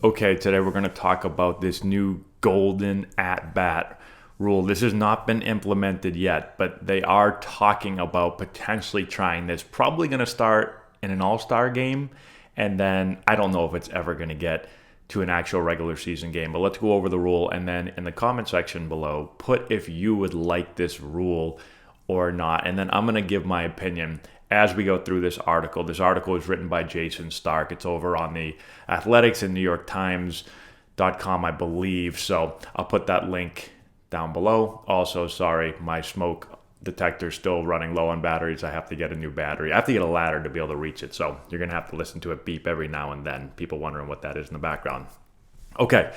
Okay, today we're going to talk about this new golden at bat rule. This has not been implemented yet, but they are talking about potentially trying this. Probably going to start in an all-star game, and then I don't know if it's ever going to get to an actual regular season game. But let's go over the rule, and then in the comment section below, put if you would like this rule or not. And then I'm going to give my opinion as we go through this article. This article is written by Jason Stark. It's over on the Athletics and New York Times.com, I believe. So I'll put that link down below. Also, sorry, my smoke detector is still running low on batteries. I have to get a new battery. I have to get a ladder to be able to reach it. So you're going to have to listen to it beep every now and then. People wondering what that is in the background. Okay,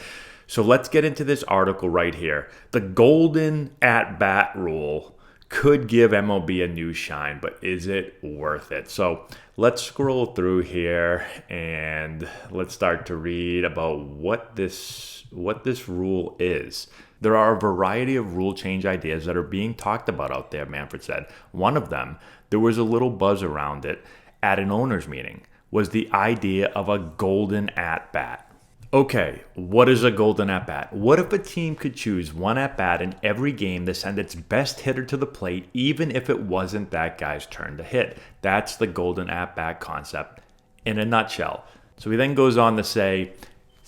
so let's get into this article right here. The golden at-bat rule could give MLB a new shine, but is it worth it? So let's scroll through here and let's start to read about what this rule is. There are a variety of rule change ideas that are being talked about out there, Manfred said. One of them, there was a little buzz around it at an owners meeting, was the idea of a golden at-bat. Okay, what is a golden at-bat? What if a team could choose one at-bat in every game to send its best hitter to the plate, even if it wasn't that guy's turn to hit? That's the golden at-bat concept in a nutshell. So he then goes on to say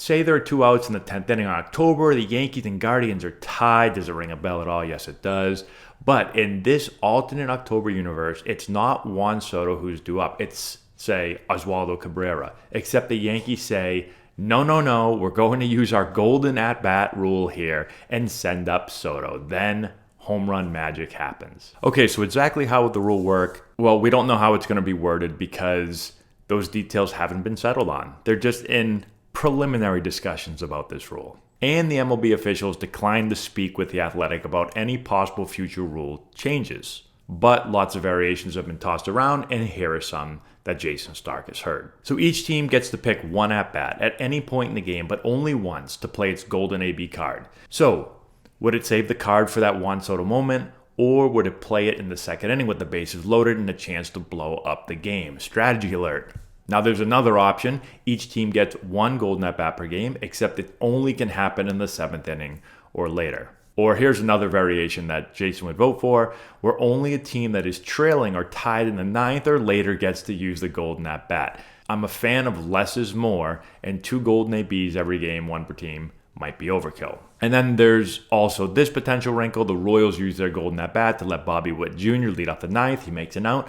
there are 2 outs in the 10th inning on October. The Yankees and Guardians are tied. Does it ring a bell at all? Yes, it does. But in this alternate October universe, it's not Juan Soto who's due up. It's, say, Oswaldo Cabrera. Except the Yankees say, no, we're going to use our golden at-bat rule here and send up Soto. Then home run magic happens. Okay, so exactly how would the rule work? Well, we don't know how it's going to be worded because those details haven't been settled on. They're just in preliminary discussions about this rule. And the MLB officials declined to speak with The Athletic about any possible future rule changes. But lots of variations have been tossed around, and here are some that Jason Stark has heard. So each team gets to pick one at-bat at any point in the game, but only once to play its golden AB card. So would it save the card for that Juan Soto moment, or would it play it in the second inning with the bases loaded and a chance to blow up the game? Strategy alert. Now there's another option. Each team gets one golden at-bat per game, except it only can happen in the 7th inning or later. Or here's another variation that Jason would vote for, where only a team that is trailing or tied in the 9th or later gets to use the golden at-bat. I'm a fan of less is more, and 2 golden ABs every game, 1 per team, might be overkill. And then there's also this potential wrinkle. The Royals use their golden at-bat to let Bobby Witt Jr. lead off the 9th. He makes an out.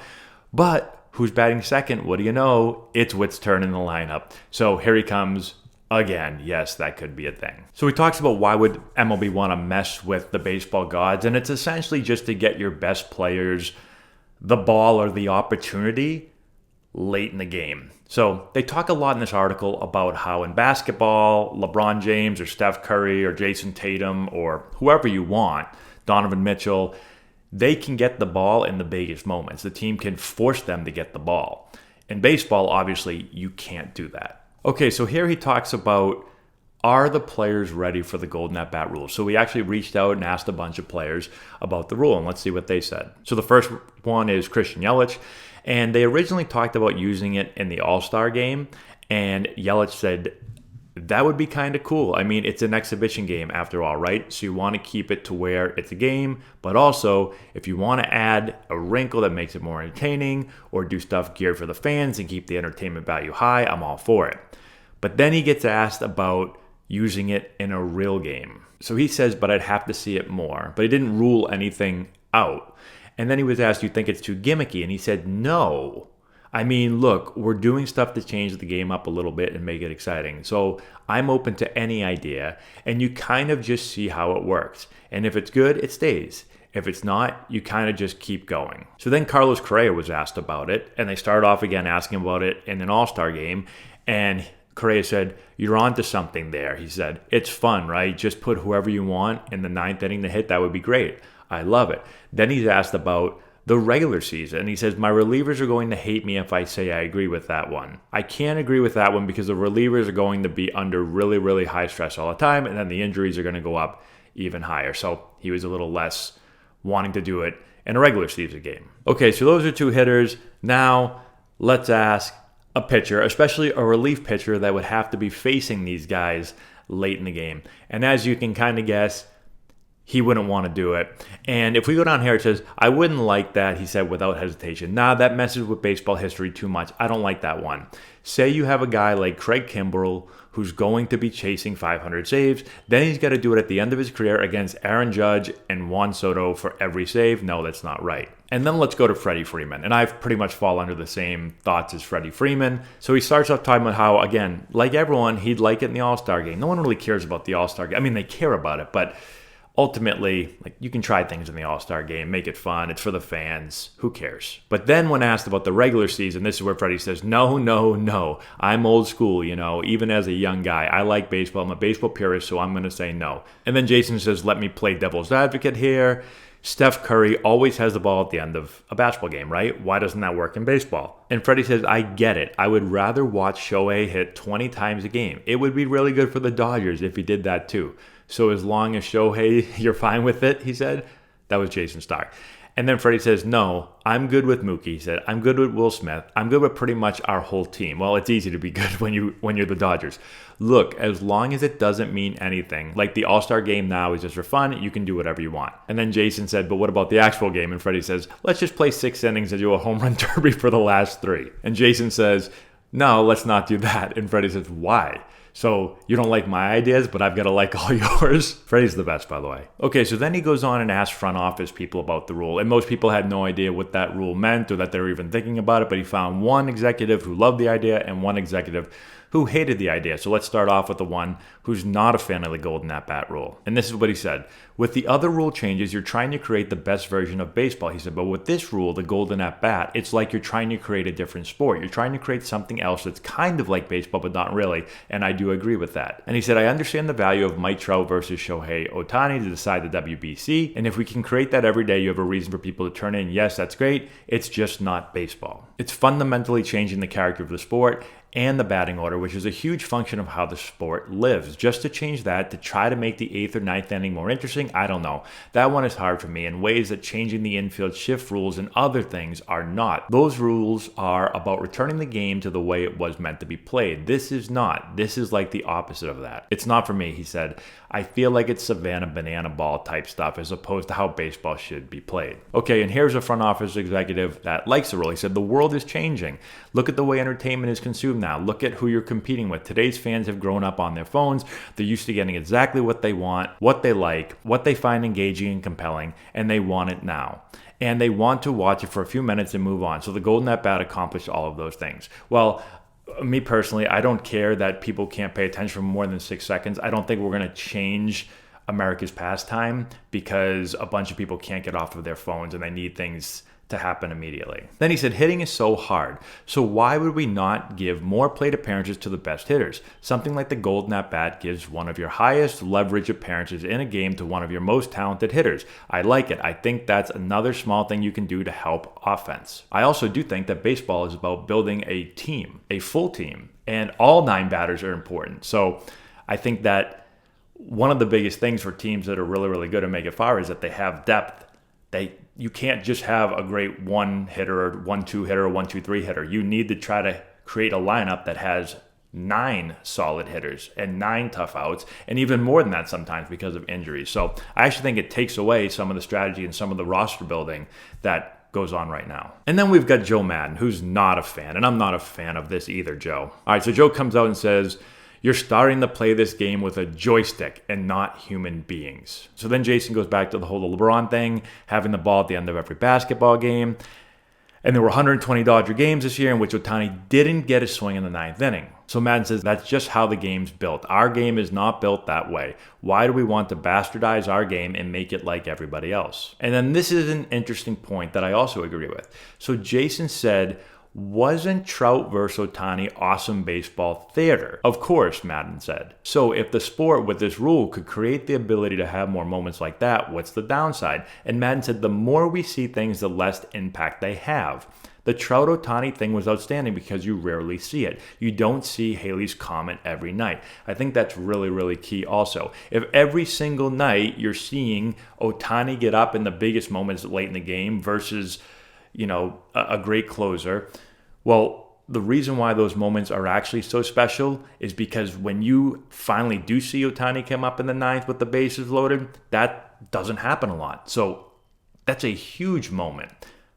But who's batting second? What do you know? It's Witt's turn in the lineup. So here he comes. Again, yes, that could be a thing. So he talks about why would MLB want to mess with the baseball gods, and it's essentially just to get your best players the ball or the opportunity late in the game. So they talk a lot in this article about how in basketball, LeBron James or Steph Curry or Jason Tatum or whoever you want, Donovan Mitchell, they can get the ball in the biggest moments. The team can force them to get the ball. In baseball, obviously, you can't do that. Okay, so here he talks about, are the players ready for the golden at-bat rule? So we actually reached out and asked a bunch of players about the rule, and let's see what they said. So the first one is Christian Yelich, and they originally talked about using it in the All-Star game, and Yelich said, that would be kind of cool. I mean, it's an exhibition game after all, right? So you want to keep it to where it's a game, but also if you want to add a wrinkle that makes it more entertaining or do stuff geared for the fans and keep the entertainment value high, I'm all for it. But then he gets asked about using it in a real game. So he says, but I'd have to see it more. But he didn't rule anything out. And then he was asked, do you think it's too gimmicky? And he said, no. I mean, look, we're doing stuff to change the game up a little bit and make it exciting. So I'm open to any idea, and you kind of just see how it works. And if it's good, it stays. If it's not, you kind of just keep going. So then Carlos Correa was asked about it, and they started off again asking about it in an All-Star game. And Correa said, you're onto something there. He said, it's fun, right? Just put whoever you want in the 9th inning to hit. That would be great. I love it. Then he's asked about the regular season. He says, my relievers are going to hate me if I say I agree with that one. I can't agree with that one because the relievers are going to be under really, really high stress all the time, and then the injuries are going to go up even higher. So he was a little less wanting to do it in a regular season game. Okay, so those are 2 hitters. Now let's ask a pitcher, especially a relief pitcher that would have to be facing these guys late in the game. And as you can kind of guess, he wouldn't want to do it. And if we go down here, it says, I wouldn't like that, he said without hesitation. Nah, that messes with baseball history too much. I don't like that one. Say you have a guy like Craig Kimbrell who's going to be chasing 500 saves. Then he's got to do it at the end of his career against Aaron Judge and Juan Soto for every save. No, that's not right. And then let's go to Freddie Freeman. And I've pretty much fall under the same thoughts as Freddie Freeman. So he starts off talking about how, again, like everyone, he'd like it in the All-Star game. No one really cares about the All-Star game. I mean, they care about it, but ultimately, like, you can try things in the All-Star game, make it fun. It's for the fans. Who cares? But then when asked about the regular season, this is where Freddie says, no, no, no. I'm old school, even as a young guy. I like baseball. I'm a baseball purist, so I'm going to say no. And then Jason says, let me play devil's advocate here. Steph Curry always has the ball at the end of a basketball game, right? Why doesn't that work in baseball? And Freddie says, I get it. I would rather watch Shohei hit 20 times a game. It would be really good for the Dodgers if he did that too. So as long as Shohei, you're fine with it, he said. That was Jason Stark. And then Freddie says, no, I'm good with Mookie. He said, I'm good with Will Smith. I'm good with pretty much our whole team. Well, it's easy to be good when you're the Dodgers. Look, as long as it doesn't mean anything, like the All-Star game now is just for fun, you can do whatever you want. And then Jason said, but what about the actual game? And Freddie says, let's just play 6 innings and do a home run derby for the last 3. And Jason says, no, let's not do that. And Freddie says, why? So you don't like my ideas, but I've got to like all yours. Freddie's the best, by the way. Okay, so then he goes on and asks front office people about the rule. And most people had no idea what that rule meant or that they were even thinking about it. But he found one executive who loved the idea and one executive who hated the idea. So let's start off with the one who's not a fan of the golden at-bat rule. And this is what he said. With the other rule changes, you're trying to create the best version of baseball. He said, but with this rule, the golden at-bat, it's like you're trying to create a different sport. You're trying to create something else that's kind of like baseball, but not really. And I do agree with that. And he said, I understand the value of Mike Trout versus Shohei Ohtani to decide the WBC. And if we can create that every day, you have a reason for people to turn in. Yes, that's great. It's just not baseball. It's fundamentally changing the character of the sport and the batting order, which is a huge function of how the sport lives. Just to change that, to try to make the 8th or 9th inning more interesting, I don't know. That one is hard for me in ways that changing the infield shift rules and other things are not. Those rules are about returning the game to the way it was meant to be played. This is not. This is like the opposite of that. It's not for me, he said. I feel like it's Savannah banana ball type stuff as opposed to how baseball should be played. Okay, and here's a front office executive that likes the rule. He said, the world is changing. Look at the way entertainment is consumed now. Look at who you're competing with. Today's fans have grown up on their phones. They're used to getting exactly what they want, what they like, what they find engaging and compelling, and they want it now. And they want to watch it for a few minutes and move on. So the golden at-bat accomplished all of those things. Well, me personally, I don't care that people can't pay attention for more than 6 seconds. I don't think we're going to change America's pastime because a bunch of people can't get off of their phones and they need things to happen immediately. Then he said, hitting is so hard. So why would we not give more plate appearances to the best hitters? Something like the golden at-bat gives one of your highest leverage appearances in a game to one of your most talented hitters. I like it. I think that's another small thing you can do to help offense. I also do think that baseball is about building a team, a full team, and all 9 batters are important. So I think that one of the biggest things for teams that are really, really good and make it far is that they have depth. You can't just have a great 1 hitter or 1-2 hitter or 1-2-3 hitter. You need to try to create a lineup that has 9 solid hitters and 9 tough outs, and even more than that sometimes because of injuries. So I actually think it takes away some of the strategy and some of the roster building that goes on right now. And then we've got Joe Madden, who's not a fan, and I'm not a fan of this either, Joe. All right, so Joe comes out and says, you're starting to play this game with a joystick and not human beings. So then Jason goes back to the whole LeBron thing, having the ball at the end of every basketball game. And there were 120 Dodger games this year in which Ohtani didn't get a swing in the 9th inning. So Madden says that's just how the game's built. Our game is not built that way. Why do we want to bastardize our game and make it like everybody else? And then this is an interesting point that I also agree with. So Jason said, wasn't Trout versus Ohtani awesome baseball theater? Of course, Madden said. So if the sport with this rule could create the ability to have more moments like that, what's the downside? And Madden said the more we see things, the less impact they have. The Trout Ohtani thing was outstanding because you rarely see it. You don't see Haley's Comet every night. I think that's really, really key also. If every single night you're seeing Ohtani get up in the biggest moments late in the game versus a great closer, well, the reason why those moments are actually so special is because when you finally do see Ohtani come up in the ninth with the bases loaded, that doesn't happen a lot. So that's a huge moment.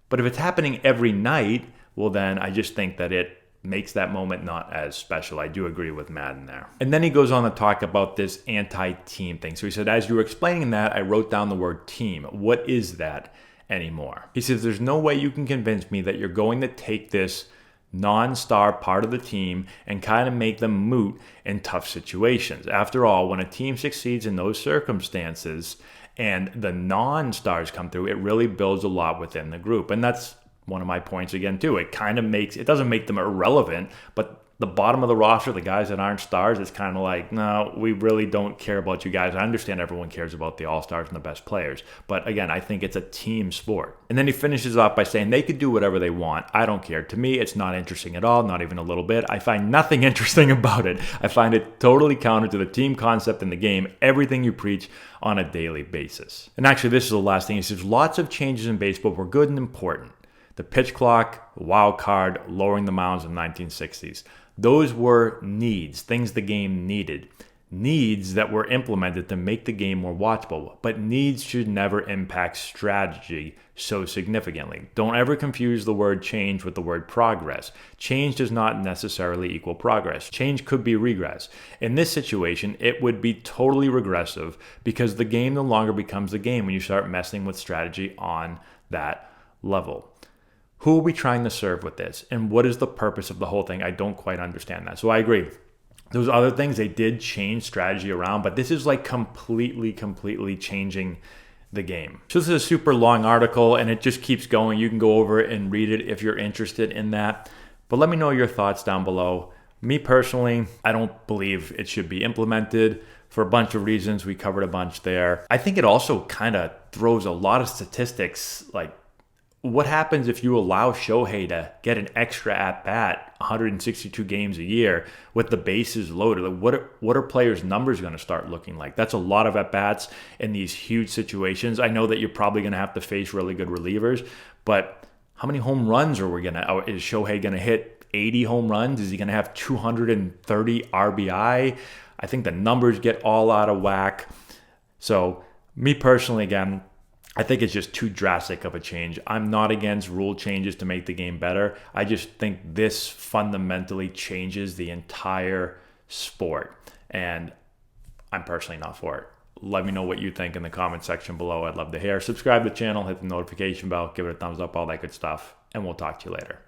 But if it's happening every night, well, then I just think that it makes that moment not as special. I do agree with Madden there. And then he goes on to talk about this anti-team thing. So he said, as you were explaining that, I wrote down the word team. What is that anymore? He says, there's no way you can convince me that you're going to take this non-star part of the team and kind of make them moot in tough situations. After all, when a team succeeds in those circumstances and the non-stars come through, it really builds a lot within the group. And that's one of my points again too. It doesn't make them irrelevant, but the bottom of the roster, the guys that aren't stars, it's kind of like, no, we really don't care about you guys. I understand everyone cares about the all-stars and the best players, but again, I think it's a team sport. And then he finishes off by saying they could do whatever they want. I don't care. To me, it's not interesting at all, not even a little bit. I find nothing interesting about it. I find it totally counter to the team concept in the game, everything you preach on a daily basis. And actually, this is the last thing. He says, lots of changes in baseball were good and important. The pitch clock, wild card, lowering the mounds in the 1960s. Those were needs, things the game needed. Needs that were implemented to make the game more watchable. But needs should never impact strategy so significantly. Don't ever confuse the word change with the word progress. Change does not necessarily equal progress. Change could be regress. In this situation, it would be totally regressive because the game no longer becomes the game when you start messing with strategy on that level. Who are we trying to serve with this? And what is the purpose of the whole thing? I don't quite understand that. So I agree. Those other things, they did change strategy around, but this is like completely changing the game. So this is a super long article and it just keeps going. You can go over it and read it if you're interested in that. But let me know your thoughts down below. Me personally, I don't believe it should be implemented for a bunch of reasons. We covered a bunch there. I think it also kind of throws a lot of statistics, like what happens if you allow Shohei to get an extra at-bat 162 games a year with the bases loaded? Like what are players' numbers going to start looking like? That's a lot of at-bats in these huge situations. I know that you're probably going to have to face really good relievers, but how many home runs is Shohei going to hit 80 home runs? Is he going to have 230 RBI? I think the numbers get all out of whack. So me personally, again, I think it's just too drastic of a change. I'm not against rule changes to make the game better. I just think this fundamentally changes the entire sport. And I'm personally not for it. Let me know what you think in the comment section below. I'd love to hear. Subscribe to the channel, hit the notification bell, give it a thumbs up, all that good stuff. And we'll talk to you later.